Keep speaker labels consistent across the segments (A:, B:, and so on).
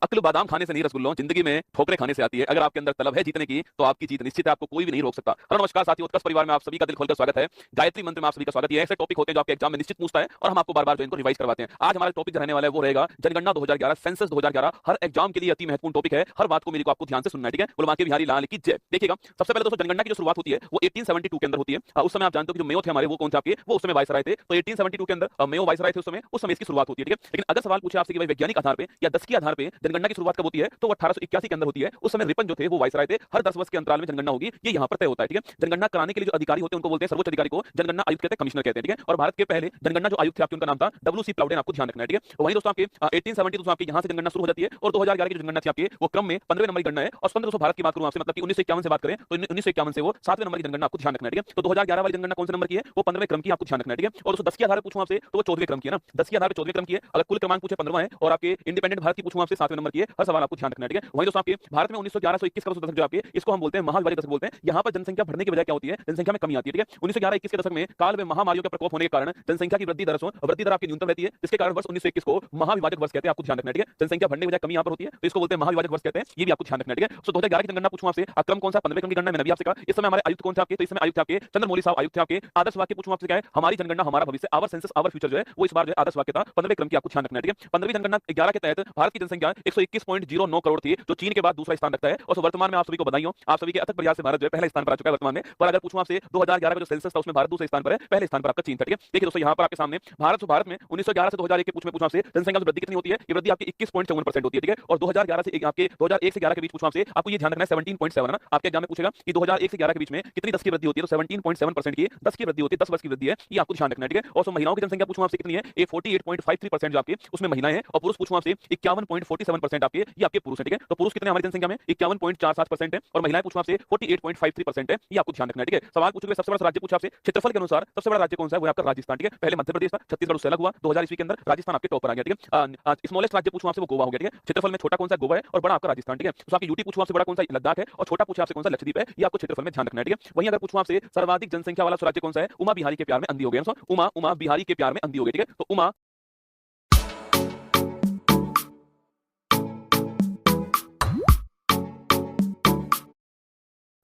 A: अक्ल बादाम खाने से नहीं रसगुल्लों, जिंदगी में ठोकरें खाने से आती है। अगर आपके अंदर तलब है जीतने की तो आपकी जीत निश्चित है, आपको कोई भी नहीं रोक सकता। हेलो नमस्कार साथियों, उत्कर्ष परिवार में आप सभी का दिल खोलकर स्वागत है। गायत्री मंत्र में आप सभी का स्वागत है। ऐसे टॉपिक होते हैं जो आपके एग्जाम में निश्चित पूछता है और हम आपको बार-बार जो इनको रिवाइज करवाते हैं। आज हमारा टॉपिक जो रहने वाला है वो रहेगा जनगणना 2011, सेंसस 2011। हर एग्जाम के लिए अति महत्वपूर्ण टॉपिक है। हर बात को मेरे को आपको ध्यान से सुनना है, ठीक है। बोलो मां के बिहारी लाल की जय। देखिएगा, सबसे पहले दोस्तों जनगणना की जो शुरुआत होती है वो 1872 के अंदर होती है। उस समय आप जानते हो कि जो मेयो थे हमारे वो कौन थे आपके, वो उस समय वाइसराय थे। तो 1872 के अंदर मेयो वाइसराय थे उस समय इसकी शुरुआत होती है, ठीक है। लेकिन अगर सवाल पूछे आपसे कि भाई वैज्ञानिक आधार पे या 10 के आधार पे जनगणना की शुरुआत कब होती है, तो 1881 के अंदर होती है। उस समय रिपन जो थे वो वाइसराय थे। हर 10 वर्ष के अंतराल में जनगणना होगी, ये यहाँ पर तय होता है, ठीक है। जनगणना कराने के लिए जो अधिकारी होते हैं उनको बोलते हैं सर्वोच्च अधिकारी को जनगणना आयुक्त कहते हैं, कमिश्नर कहते हैं, ठीक है। और भारत के पहले जनगणना जो आयुक्त थे आपके उनका नाम था डब्ल्यू.सी. प्लाउडेन, आपको ध्यान रखना है, ठीक है। वहीं दोस्तों आपके 1872 आपके यहाँ से जनगणना शुरू हो जाती है और 2011 की जो जनगणना थी आपकी वो क्रम में 15वें नंबर की गणना है। और स्वतंत्र दोस्तों भारत की बात करूं आपसे, मतलब कि 1951 से बात करें तो 1951 से वो 7वें नंबर की जनगणना, आपको ध्यान रखना है, ठीक है। तो 2011 वाली जनगणना कौन से नंबर की है, वो 15वें क्रम की, आपको ध्यान रखना है, ठीक है। और दोस्तों 10 के आधार पर पूछूं आपसे तो वो 14वें क्रम की है ना, 10 के आधार पर 14वें क्रम की है। अगर कुल क्रमांक पूछे 15वां है और आपके इंडिपेंडेंट भारत की पूछूं आपसे 7वें नंबर की है। हर सवाल आपको ध्यान रखना है, ठीक है। वहीं दोस्तों आपके भारत में 1911-21 का दशक जो आपके इसको हम बोलते हैं महाविभाजक दशक बोलते हैं। यहाँ पर जनसंख्या बढ़ने की वजह क्या होती है, जनसंख्या में कमी आती है, ठीक है। 1911-21 के दशक में काल में महामारियों के प्रकोप होने के कारण जनसंख्या की वृद्धि दर आपकी न्यूनतम रहती है, जिसके कारण वर्ष 1921 को महाविभाजक वर्ष कहते हैं, आपको ध्यान रखना है, ठीक है। जनसंख्या बढ़ने की वजह कमी यहाँ पर होती है तो इसको बोलते हैं महाविभाजक वर्ष कहते हैं, ये भी आपको ध्यान रखना है, ठीक है। तो 2011 की जनगणना पूछूं आपसे, क्रम कौन सा, 15वें क्रम की गणना मैंने अभी आपसे कहा। इस समय हमारे आयुक्त कौन थे आपके, तो इस समय आयुक्त थे आपके चंद्रमौली साहब आयुक्त थे आपके। आदर्श वाक्य पूछूं आपसे क्या है, हमारी जनगणना हमारा भविष्य, आवर सेंसस आवर फ्यूचर जो है वो इस बार जो है आदर्श वाक्य था। 15वें क्रम की आपको ध्यान रखना है, ठीक है। 15वीं जनगणना 11 के तहत भारत की जनसंख्या 121.09 करोड़ थी, जो चीन के बाद दूसरा स्थान रखता है। और वर्तमान में आप सभी को बधाई हो, आप सभी के अथक प्रयास से भारत जो है पहले स्थान पर आ चुका है वर्तमान में। पर अगर पूछूं आपसे 2011 का जो सेंसस था उसमें भारत दूसरे स्थान पर है, पहले स्थान पर आपका चीन था, ठीक है। देखिए दोस्तों यहाँ पर आपके सामने भारत में 1911 से 2001 के पूछूं आपसे जनसंख्या में वृद्धि कितनी होती है, ये वृद्धि आपकी 21.54% होती है, ठीक है। और 2011 से आपके 2001 से 11 के बीच पूछूं आपसे, आपको ये ध्यान रखना है 17.7 ना, आपके एग्जाम में पूछेगा कि 2001 से 11 के बीच में कितनी 10 की वृद्धि होती है, तो 17.7% की 10 की वृद्धि होती है, 10 वर्ष की वृद्धि है, ये आपको ध्यान रखना है, ठीक है। और महिलाओं की जनसंख्या पूछूं आपसे कितनी है, ये 48.53% जो आपके उसमें महिलाएं हैं। और पुरुष पूछूं आपसे 51.47% आपके, ये आपके पुरुष है, ठीक है। तो पुरुष कितने हमारी जनसंख्या में 51.47% है और महिलाएं पूछूं आपसे 48.53% है, ये आपको ध्यान रखना है, ठीक है। सवाल पूछोगे सबसे बड़ा राज्य पूछा आपसे क्षेत्रफल के अनुसार सबसे बड़ा राज्य कौन सा है, वो आपका राजस्थान, ठीक है। पहले मध्य प्रदेश था, छत्तीसगढ़ उससे अलग हुआ 2000 ईस्वी के अंदर, राजस्थान आपके टॉप पर आ गया, ठीक है। स्मॉलेस्ट राज्य पूछूं आपसे वो गोवा हो गया, ठीक है। क्षेत्रफल में छोटा कौन सा गोवा है और बड़ा आपका राजस्थान, ठीक है। तो आपकी यूटी पूछूं आपसे बड़ा कौन सा लद्दाख है और छोटा पूछा आपसे कौन सा लक्षद्वीप है, ये आपको क्षेत्रफल में ध्यान रखना है, ठीक है। वहीं अगर पूछूं आपसे सर्वाधिक जनसंख्या वाला राज्य कौन सा है, उमा बिहारी के प्यार में अंधी हो गया, उमा बिहारी के प्यार में अंधी हो गई, ठीक है। तो उमा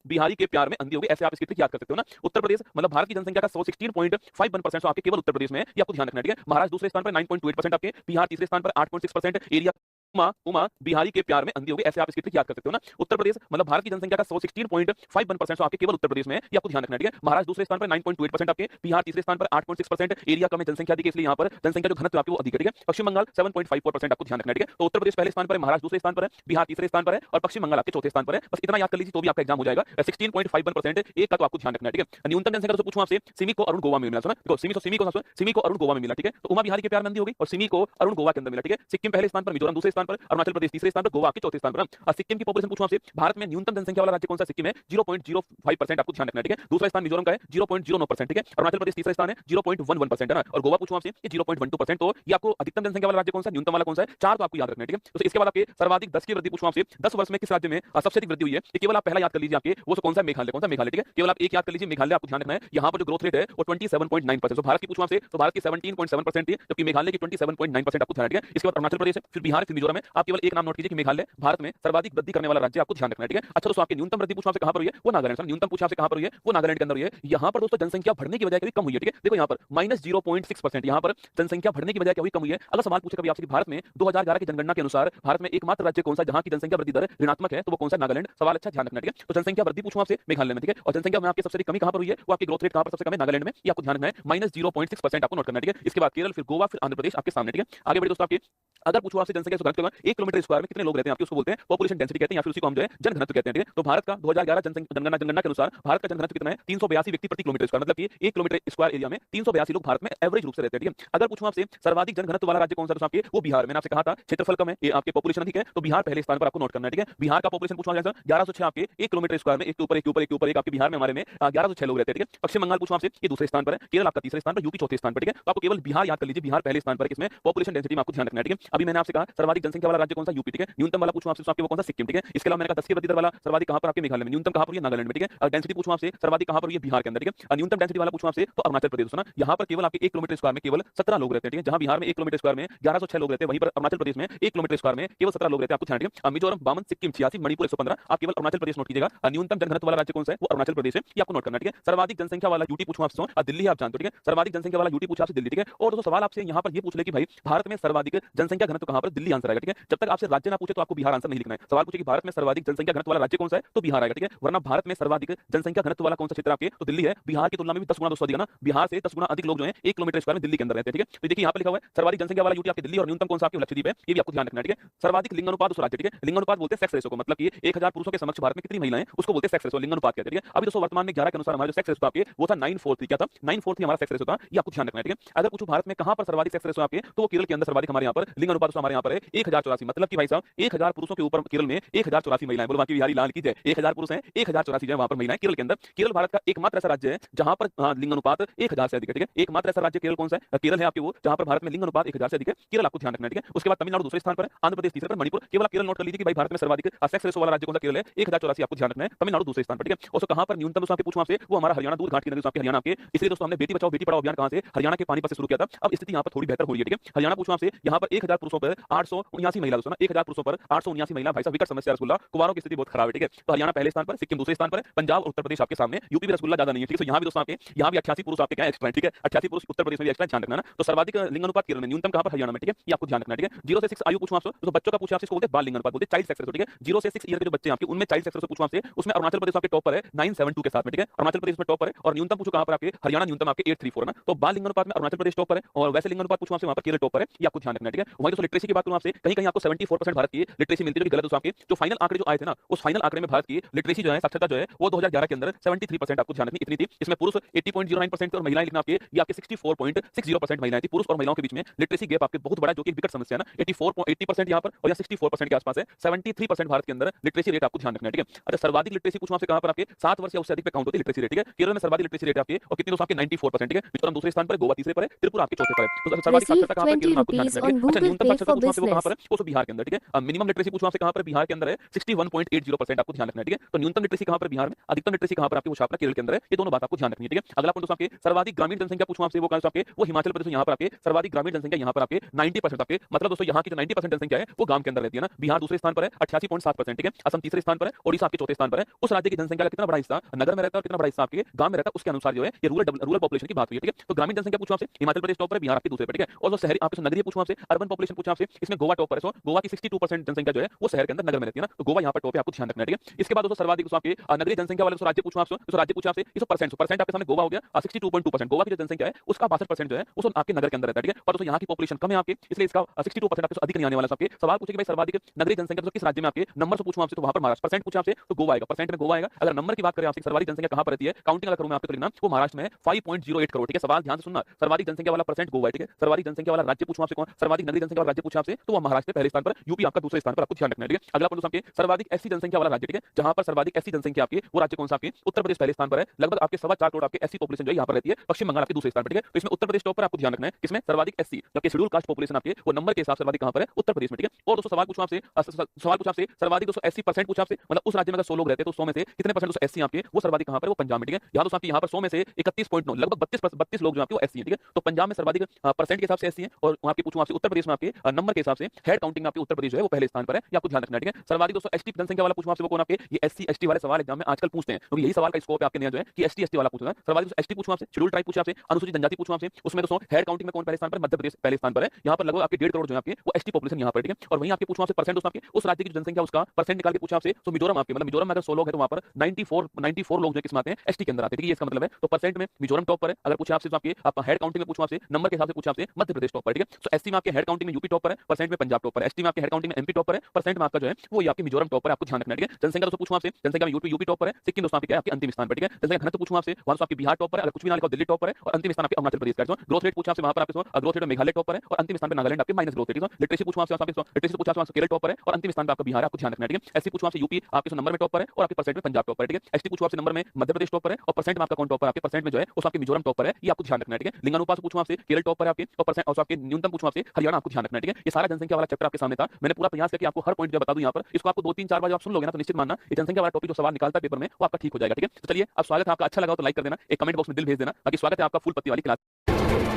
A: बिहारी के प्यार में अंधी हो गई, ऐसे आप इसकी ट्रिक याद कर सकते हो ना। उत्तर प्रदेश मतलब भारत की जनसंख्या का 116.51% आपके केवल उत्तर प्रदेश में, ये आपको ध्यान रखना है, ठीक है। महाराष्ट्र दूसरे स्थान पर 9.28% आपके, बिहार तीसरे स्थान पर 8.6%, एरिया उमा बिहारी के प्यार में अंधी हो गई, ऐसे आप इसकी ट्रिक याद कर सकते हो ना। उत्तर प्रदेश मतलब भारत की जनसंख्या का 116.51% आपके केवल उत्तर प्रदेश में, ये आपको ध्यान रखना है, ठीक है। महाराष्ट्र दूसरे स्थान पर 9.28% आपके, बिहार तीसरे स्थान पर 8.6%, एरिया कम है, जनसंख्या अधिक है, इसलिए यहाँ पर जनसंख्या जो घनत्व आपकी वो अधिक है, ठीक है। पश्चिम बंगाल 7.54% आपको ध्यान रखना है, ठीक है। तो उत्तर प्रदेश पहले स्थान पर है, महाराष्ट्र दूसरे स्थान पर है, बिहार तीसरे स्थान पर है और पश्चिम बंगाल आपके चौथे स्थान पर है। बस इतना याद कर लीजिए तो भी आपका एग्जाम हो जाएगा। 16.51% एक का तो आपको ध्यान रखना है, ठीक है। न्यूनतम जनसंख्या तो पूछूं आपसे, सिमी को अरुण गोवा में मिला, सुना देखो, सिमी को अरुण गोवा में मिला, ठीक है। तो उमा बिहारी के प्यार में अंधी हो गई और सिमी को अरुण गोवा के अंदर मिला, ठीक है। सिक्किम पहले स्थान पर, मिजोरम दूसरे स्थान पर, अरुणाचल प्रदेश तीसरे स्थान पर, गोवा के चौथे स्थान पर। सिक्किम की पॉपुलेशन पूछूं आपसे, भारत में न्यूनतम जनसंख्या वाला राज्य कौन सा, सिक्किम है, 0.05%, आपको ध्यान रखना है, ठीक है। दूसरा स्थान मिजोरम का है 0.09%, ठीक है। अरुणाचल प्रदेश तीसरा स्थान है 0.11% है ना, और गोवा पूछूं आपसे ये 0.12%। तो ये आपको अधिकतम जनसंख्या वाला राज्य कौन सा, न्यूनतम वाला कौन सा है, चार तो आपको याद रखना है, ठीक है। तो इसके बाद आपके सर्वाधिक 10 की वृद्धि पूछूं आपसे, 10 वर्ष में किस राज्य में सबसे अधिक वृद्धि हुई है, ये केवल आप पहला याद कर लीजिए आपके, वो कौन सा, मेघालय, कौन सा, मेघालय, ठीक है। केवल आप एक याद कर लीजिए, मेघालय आपको ध्यान रखना है। यहाँ पर जो ग्रोथ रेट है वो 27.9%। तो भारत की पूछूं आपसे तो भारत की 17.7% थी, जबकि मेघालय की 27.9% आपको ध्यान रखना है। इसके बाद अरुणाचल प्रदेश है, फिर बिहार, फिर मिजोरम है। आप केवल एक नाम नोट कीजिए कि मेघालय भारत में सर्वाधिक वृद्धि करने वाला राज्य, आपको ध्यान रखना है, ठीक है। अच्छा दोस्तों, आपके न्यूनतम वृद्धि पूछा आपसे कहां पर हुई है, वो नागालैंड से, न्यूनतम पूछा आपसे कहां पर हुई है, वो नागालैंड के अंदर हुई है। यहां पर दोस्तों जनसंख्या बढ़ने की बजाय कभी कम हुई है, ठीक है। देखो यहां पर -0.6%, यहां पर जनसंख्या बढ़ने की बजाय क्या हुई, कम हुई है। अगर सवाल पूछे कभी आपसे कि भारत में 2011 की जनगणना के अनुसार भारत में एकमात्र राज्य कौन सा जहां की जनसंख्या वृद्धि दर ऋणात्मक है, तो वो कौन सा, नागालैंड। सवाल अच्छा ध्यान रखना, ठीक है। तो जनसंख्या वृद्धि पूछूं आपसे मेघालय में, ठीक है। और जनसंख्या में आपकी सबसे अधिक कमी कहां पर हुई है, वो आपकी ग्रोथ रेट कहां पर सबसे कम है, नागालैंड में, ये आपको ध्यान रखना है। -0.6% आपको नोट करना है, ठीक है। इसके बाद केरल, फिर गोवा, फिर आंध्र प्रदेश आपके सामने, ठीक है। आगे बढ़े दोस्तों, आपके अगर पूछो आपसे जनसंख्या से घनत्व 1 किलोमीटर स्क्वायर में कितने लोग रहते हैं, आपके उसको बोलते हैं पॉपुलेशन डेंसिटी कहते हैं, या फिर उसी को हम जो है जन घनत्व कहते हैं, ठीक है। तो भारत का 2011 जनगणना के अनुसार भारत का जन घनत्व कितना है, 382 व्यक्ति प्रति किलोमीटर स्क्वायर, मतलब कि 1 किलोमीटर स्क्वायर एरिया में 382 लोग भारत में एवरेज रूप से रहते हैं, ठीक है। अगर पूछूं आपसे सर्वाधिक जन घनत्व वाला राज्य कौन सा, तो आपके वो बिहार, मैंने आपसे कहा था क्षेत्रफल कम है, ये आपके पॉपुलेशन अधिक है, तो बिहार पहले स्थान पर आपको नोट करना है, ठीक है। बिहार का पॉपुलेशन पूछा जाए 1106 आपके 1 किलोमीटर स्क्वायर में, एक के ऊपर एक के ऊपर एक के ऊपर एक आपके बिहार में हमारे में 1106 लोग रहते हैं, ठीक है। पश्चिम बंगाल पूछूं आपसे, ये दूसरे स्थान पर है, केरल आपका तीसरे स्थान पर, यूपी चौथे स्थान पर, ठीक है। तो आपको केवल बिहार याद कर लीजिए, बिहार पहले स्थान पर, किसमें पॉपुलेशन डेंसिटी में आपको ध्यान रखना है, ठीक है। अभी मैंने आपसे कहा सर्वाधिक जनसंख्या वाला राज्य कौन सा? यूपी, ठीक है। न्यूनतम वाला पूछूं आपसे तो आपके वो कौन सा? सिक्किम, ठीक है। इसके अलावा मैंने कहा 10 के प्रति दर वाला सर्वाधिक कहां पर? आपके मेघालय में। न्यूनतम कहां पर? ये नागालैंड में, ठीक है। डेंसिटी पूछूं आपसे सर्वाधिक कहां पर? ये बिहार के अंदर, ठीक है। न्यूनतम डेंसिटी वाला पूछूं आपसे तो अरुणाचल प्रदेश, सुना यहां पर केवल आपके 1 किलोमीटर स्क्वायर में केवल 17 लोग रहते हैं, ठीक है। जहां बिहार में 1 किलोमीटर स्क्वायर में 1106 लोग रहते हैं, वहीं पर अरुणाचल प्रदेश में 1 किलोमीटर स्क्वायर में केवल 17 लोग रहते हैं। आपको ध्यान रखिए। मिजोरम 52, सिक्किम 86, मणिपुर 115, आप केवल अरुणाचल प्रदेश नोट कीजिएगा। न्यूनतम जनघनत्व वाला राज्य कौन सा है? वो अरुणाचल प्रदेश है, ये आपको नोट करना, ठीक है। सर्वाधिक जनसंख्या वाला यूटी पूछूं आपसे, दिल्ली आप जानते हो, ठीक है। सर्वाधिक जनसंख्या वाला यूटी पूछा आपसे दिल्ली, ठीक है। और दोस्तों सवाल आपसे यहां पर ये पूछ ले कि भाई भारत में सर्वाधिक जनसंख्या घनत्व कहां पर? दिल्ली आंसर आएगा, ठीक है। जब तक आपसे राज्य ना पूछे तो आपको बिहार आंसर नहीं लिखना है। सवाल पूछे कि भारत में सर्वाधिक जनसंख्या घनत्व वाला राज्य कौन सा है? तो बिहार आएगा, ठीक है। वरना भारत में सर्वाधिक जनसंख्या घनत्व वाला कौन सा क्षेत्र आपके? तो दिल्ली है। बिहार की तुलना में भी 10 गुना दोस्तों अधिक है ना। बिहार से 10 गुना अधिक लोग जो है 1 किलोमीटर स्क्वायर में दिल्ली के अंदर रहते हैं, ठीक है। तो देखिए यहां पर लिखा हुआ है सर्वाधिक जनसंख्या वाला यूटी आपके दिल्ली और न्यूनतम कौन सा? आपके लक्षद्वीप है। ये भी आपको ध्यान रखना है, ठीक है। सर्वाधिक लिंगानुपात उस राज्य, ठीक है। लिंगानुपात बोलते हैं सेक्स रेशो को, मतलब कि 1000 पुरुषों के समक्ष भारत में कितनी महिलाएं, उसको बोलते हैं सेक्स रेशो, लिंगानुपात कहते हैं, ठीक है। अभी दोस्तों वर्तमान में 11 के अनुसार हमारा जो सेक्स रेशो आपके वो था 9:4 क्या था? 9:4 हमारा सेक्स रेशो था, ये आपको ध्यान रखना है, ठीक है। अगर पूछो भारत में कहां पर सर्वाधिक सेक्स रेशो आपके, तो वो केरल के अंदर सर्वाधिक हमारे यहां पर लिंगानुपात हमारे यहां पर है 1084, मतलब कि भाई साहब 1000 पुरुषों के ऊपर केरल में 1084 महिलाएं। बोलो बाकी बिहारी लाल की जय। 1000 पुरुष हैं, 1084 जो है वहां पर महिलाएं केरल के अंदर। केरल भारत का एकमात्र ऐसा राज्य है जहां पर लिंगानुपात 1000 से अधिक है, ठीक है। एकमात्र ऐसा राज्य केरल कौन सा है? केरल है आपके वो, जहां पर भारत में लिंगानुपात 1000 से अधिक है। केरल आपको ध्यान रखना है, ठीक है। उसके बाद तमिलनाडु दूसरे स्थान पर है, आंध्र प्रदेश तीसरे पर, मणिपुर केवल आप केरल नोट कर लीजिए कि भाई भारत में सर्वाधिक सेक्स रेशो वाला राज्य कौन सा? केरल है, 1084 आपको ध्यान रखना है। तमिलनाडु दूसरे स्थान पर, ठीक है। और कहां पर न्यूनतम दोस्तों आपके पूछूं आपसे, वो हमारा हरियाणा, दूध घाट की नदी आपके हरियाणा के। इसलिए दोस्तों हमने बेटी बचाओ बेटी पढ़ाओ अभियान कहां से? हरियाणा के पानीपत से शुरू किया था। अब स्थिति यहां पर थोड़ी बेहतर हो रही है, ठीक है। हरियाणा पूछूं आपसे, यहां पर 1000 पुरुषों पर 879 महिला, दोस्तों 1000 पुरुषों पर 879 महिला। भाई साहब विकट समस्या रसगुल्ला, कुवारों की स्थिति बहुत खराब है, ठीक है। तो हरियाणा पहले स्थान पर, सिक्किम दूसरे स्थान पर, पंजाब और उत्तर प्रदेश आपके सामने। यूपी में रसगुल्ला ज्यादा नहीं है, ठीक है। तो यहां भी दोस्तों आपके यहां भी 88 पुरुष आपके क्या एक्स्ट्रा है, ठीक है। 88 पुरुष उत्तर प्रदेश में भी एक्स्ट्रा, ध्यान रखना ना। तो सर्वाधिक लिंगानुपात केरल में, न्यूनतम कहां पर? हरियाणा में, ठीक है। ये आपको ध्यान रखना है, ठीक है। 0 से 6 आयु पूछूं आपसे तो बच्चों का पूछा आपसे, इसको बोलते हैं बाल लिंगानुपात, बोलते हैं चाइल्ड सेक्स रेशो, ठीक है। 0 से 6 ईयर के जो बच्चे हैं आपके, उनमें चाइल्ड सेक्स रेशो पूछूं आपसे, उसमें अरुणाचल प्रदेश आपके टॉप पर है 972 के साथ में, ठीक है। अरुणाचल प्रदेश में टॉप पर है। और न्यूनतम पूछो कहां पर? आपके हरियाणा न्यूनतम आपके 834 ना। तो बाल लिंगानुपात में अरुणाचल प्रदेश टॉप पर है, और वैसे लिंगानुपात पूछूं आपसे वहां पर केरल टॉप पर है, ये आपको ध्यान रखना है, ठीक है। वहीं दोस्तों लिटरेसी की बात करूं आपसे, कहीं कहीं आपको 74% भारत की लिटरेसी मिलती है, जो कि गलत दोस्तों आपके जो फाइनल आंकड़े जो आए थे ना, उस फाइनल आंकड़े में भारत की लिटरेसी जो है, साक्षरता जो है, वो 2011 के अंदर 73% आपको ध्यान रखनी इतनी थी। इसमें पुरुष 80.09% और महिलाएं लिखना आपके ये आपके 64.60% महिलाएं थी। पुरुष और महिलाओं के बीच में लिटरेसी गैप आपके बहुत बड़ा, जो कि एक विकट समस्या है ना। 80% यहां पर और यहां 64% के आसपास है। 73% भारत के अंदर लिटरेसी रेट आपको ध्यान रखना है, ठीक है। अच्छा सर्वाधिक लिटरेसी पूछूं आपसे कहां पर? आपके 7 वर्ष या उससे अधिक पे काउंट होती है लिटरेसी रेट, ठीक है। केरल में सर्वाधिक लिटरेसी रेट आपके और कितनी दोस्तों आपके 94%, ठीक है। मिजोरम दूसरे स्थान पर, गोवा तीसरे पर है, त्रिपुरा आपके चौथे पर है। तो सर्वाधिक साक्षरता कहां पर? केरल में आपको ध्यान रखना है, ठीक है। अच्छा न्यूनतम साक्षरता पूछूं आपसे वो कहां पर है? वो बिहार के अंदर, ठीक है। मिनिमम लिटरेसी पूछूं आपसे कहां पर? बिहार के अंदर है 61.80%, आपको ध्यान रखना है, ठीक है। तो न्यूनतम लिटरेसी कहां पर? बिहार में। अधिकतम लिटरेसी कहां पर? आपके वो छापरा केरल के अंदर है। ये दोनों बात आपको ध्यान रखनी है, ठीक है। अगला पॉइंट दोस्तों आपके सर्वाधिक ग्रामीण जनसंख्या पूछूं आपसे वो कहां से? आपके वो हिमाचल प्रदेश, यहां पर आपके सर्वाधिक ग्रामीण जनसंख्या यहां पर आपके 90% आपके, मतलब दोस्तों यहां की जो 90% जनसंख्या है वो गांव के अंदर रहती है ना। बिहार दूसरे स्थान पर है 88.7%, ठीक है। असम तीसरे स्थान पर है, ओडिशा आपके चौथे स्थान पर है। उस राज्य की जनसंख्या का कितना बड़ा हिस्सा नगर में रहता है और कितना बड़ा हिस्सा आपके गांव में रहता है, उसके अनुसार जो है ये रूरल पॉपुलेशन की बात हुई है, ठीक है। तो ग्रामीण जनसंख्या पूछूं आपसे, हिमाचल प्रदेश टॉप पर है, बिहार आपके दूसरे पर, ठीक है। और जो शहरी आपके नगरीय पूछूं आपसे, अर्बन पॉपुलेशन पूछूं आपसे, इसमें गोवा टॉप पर है। गोवा की 62% जनसंख्या जो है वो शहर के अंदर नगर में रहती है ना। तो गोवा यहां पर टॉप है, आपको ध्यान रखना है, ठीक है। इसके बाद दोस्तों सर्वाधिक आपके नगरीय जनसंख्या वाले राज्य पूछूं आपसे, तो राज्य पूछूं आपसे इस परसेंट आपके सामने गोवा हो गया 62.2%। गोवा की जो जनसंख्या है उसका 62% जो है वो आपके नगर के अंदर रहता है, ठीक है। पर दोस्तों यहां की पॉपुलेशन कम है आपके, इसलिए इसका 62% आपके अधिक नहीं आने वाला। आपके सवाल पूछे कि भाई सर्वाधिक नगरीय जनसंख्या किस राज्य में? आपके नंबर से पूछूं आपसे तो वहां पर महाराष्ट्र। परसेंट पूछा आपसे तो गोवा आएगा, परसेंट में गोवा आएगा। अगर नंबर की बात करें आपसे सर्वाधिक जनसंख्या कहां पर रहती है, काउंटिंग अगर करूं मैं आपके तो लिखना वो महाराष्ट्र में 5.08 करोड़, ठीक है। सवाल ध्यान से सुनना, सर्वाधिक जनसंख्या वाला परसेंट गोवा है, ठीक है। सर्वाधिक जनसंख्या वाला राज्य पूछूं आपसे कौन? सर्वाधिक नगरीय जनसंख्या वाला राज्य पूछा आपसे तो वह महाराष्ट्र पहले स्थान पर, यूपी आपका दूसरे स्थान पर, आपको ध्यान रखना है, ठीक है। अगला पॉइंट आपके सर्वाधिक एससी जनसंख्या वाला राज्य, ठीक है। जहां पर सर्वाधिक एससी जनसंख्या आपकी वो राज्य कौन सा? आपके उत्तर प्रदेश पहले स्थान पर है, लगभग आपके 4.25 करोड़ आपके एससी पॉपुलेशन जो है यहां पर रहती है। पश्चिम बंगाल आपके दूसरे स्थान पर, ठीक है। तो इसमें उत्तर प्रदेश टॉप पर, आपको ध्यान रखना है। किसमें? सर्वाधिक एससी जबकि शेड्यूल कास्ट पॉपुलेशन आपके वो नंबर के हिसाब से सर्वाधिक कहां पर है? उत्तर प्रदेश में, ठीक है। और दोस्तों सवाल पूछूं आपसे सर्वाधिक 280% पूछा आपसे, मतलब उस राज्य में अगर 100 लोग रहते हैं तो 100 में से कितने परसेंट एससी आपके वो सर्वाधिक कहां पर? वो पंजाब में, ठीक है। याद दोस्तों आपके यहां पर 100 में से 31.9 लगभग 32 लोग जो आपके वो एससी है, ठीक है। तो पंजाब में सर्वाधिक परसेंट के हिसाब से एससी है। और वहां पे पूछूं आपसे उत्तर प्रदेश में आपके नंबर के हिसाब से हेड काउंटिंग में आपके उत्तर प्रदेश जो है वो पहले स्थान पर है, ये आपको ध्यान रखना है, ठीक है। सर्वाधिक दोस्तों एसटी जनसंख्या वाला पूछूं आपसे वो कौन? आपके ये एससी एसटी वाले सवाल एग्जाम में आजकल पूछते हैं, क्योंकि यही सवाल का स्कोप है आपके नया जो है कि एसटी एसटी वाला पूछना। सर्वाधिक एसटी पूछूं आपसे, शेड्यूल ट्राइब पूछा आपसे, अनुसूचित जनजाति पूछूं आपसे, उसमें दोस्तों हेड काउंटिंग में कौन पहले स्थान पर? मध्य प्रदेश पहले स्थान पर है। यहां पर लगभग आपके 1.5 करोड़ जो है आपके वो एसटी पॉपुलेशन यहां पर, ठीक है। और वहीं आपके पूछूं आपसे परसेंट दोस्तों आपके उस राज्य की जनसंख्या उसका परसेंट निकाल के पूछा आपसे, तो मिजोरम आपके मतलब मिजोरम में अगर 100 लोग हैं तो वहां पर 94 लोग जो किस में आते हैं? एसटी के अंदर आते हैं, ठीक है। ये इसका मतलब है। तो परसेंट में मिजोरम टॉप पर है। अगर पूछा आपसे तो आपके आप हेड काउंटिंग में पूछूं आपसे, नंबर के हिसाब से पूछा आपसे, मध्य प्रदेश टॉप पर, ठीक है। तो एसटी में आपके हेड काउंटिंग में यूपी टॉप पर है, परसेंट में पंजाब टॉप पर है। एसटी में आपके हेड काउंटिंग में एमपी टॉप पर है, परसेंट में आपका जो है वो ये आपके मिजोरम टॉप पर है, आपको ध्यान रखना है, ठीक है। जनसंख्या दोस्तों पूछूं आपसे, जनसंख्या में यूपी टॉप पर है, सिक्किम दोस्तों आपके आपके अंतिम स्थान पर, ठीक है। जनसंख्या घनत्व पूछूं आपसे, वहां आपके बिहार टॉप पर है, अगर कुछ भी ना लिखा दिल्ली टॉप पर है, और अंतिम स्थान आपके अरुणाचल प्रदेश का। ग्रोथ रेट पूछा आपसे वहां पर आपके ग्रोथ रेट में मेघालय टॉप पर है, और अंतिम स्थान पर नागालैंड आपके माइनस ग्रोथ रेट, लिटरेसी पूछूं आपसे लिटरेसी पूछा आपसे केरल टॉप पर है, और अंतिम स्थान पर आपका बिहार, आपको ध्यान रखना है, ठीक है। एससी पूछूं आपसे यूपी आपके नंबर में टॉप पर है, और आपके परसेंट में पंजाब टॉप पर है, ठीक है। एसटी पूछूं आपसे नंबर में मध्य प्रदेश टॉप पर है, और परसेंट में आपका कौन टॉप पर? आपके परसेंट में जो है उस आपके मिजोरम टॉप पर है, ये आपको ध्यान रखना है, ठीक है। लिंगानुपात पूछूं आपसे केरल टॉप पर है आपके, और परसेंट और आपके न्यूनतम पूछूं आपसे हरियाणा, आपको ध्यान रखना है, ठीक है। ये सारा जनसंख्या जनसंख्या वाला चैप्टर आपके सामने था। मैंने पूरा प्रयास किया कि आपको हर पॉइंट जो बता दूं यहाँ पर, इसको आपको 2-3-4 बार जब आप सुन लोगे ना, तो निश्चित मानना ये जनसंख्या वाला टॉपिक जो सवाल निकालता है पेपर में, वो आपका ठीक हो जाएगा। ठीक है, तो चलिए अब स्वागत है आपका। अच्छा लगा तो लाइक कर देना, एक कमेंट बॉक्स में दिल भेज देना। बाकी स्वागत है आपका फूल पत्ती वाली क्लास।